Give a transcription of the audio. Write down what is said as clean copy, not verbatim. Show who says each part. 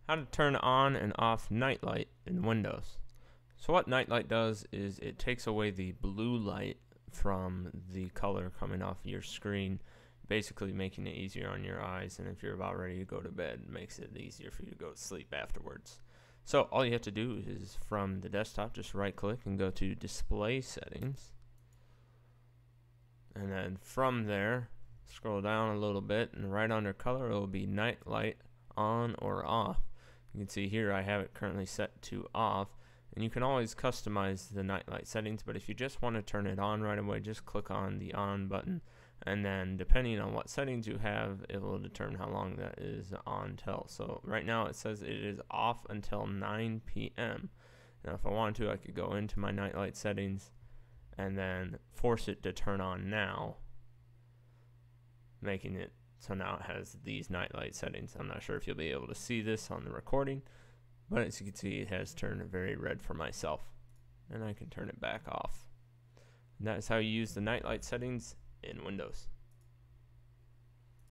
Speaker 1: how to turn on and off nightlight in Windows. So what nightlight does is it takes away the blue light from the color coming off your screen, basically making it easier on your eyes, and if you're about ready to go to bed, it makes it easier for you to go to sleep afterwards. So all you have to do is from the desktop just right click and go to display settings, and then from there scroll down a little bit, and right under color it will be night light on or off. You can see here I have it currently set to off, and you can always customize the nightlight settings, but if you just want to turn it on right away, just click on the on button, and then depending on what settings you have, it will determine how long that is on till. So right now it says it is off until 9 p.m. Now if I wanted to, I could go into my nightlight settings and then force it to turn on now, making it so now it has these nightlight settings. I'm not sure if you'll be able to see this on the recording, but as you can see, it has turned very red for myself, and I can turn it back off. And that is how you use the nightlight settings in Windows.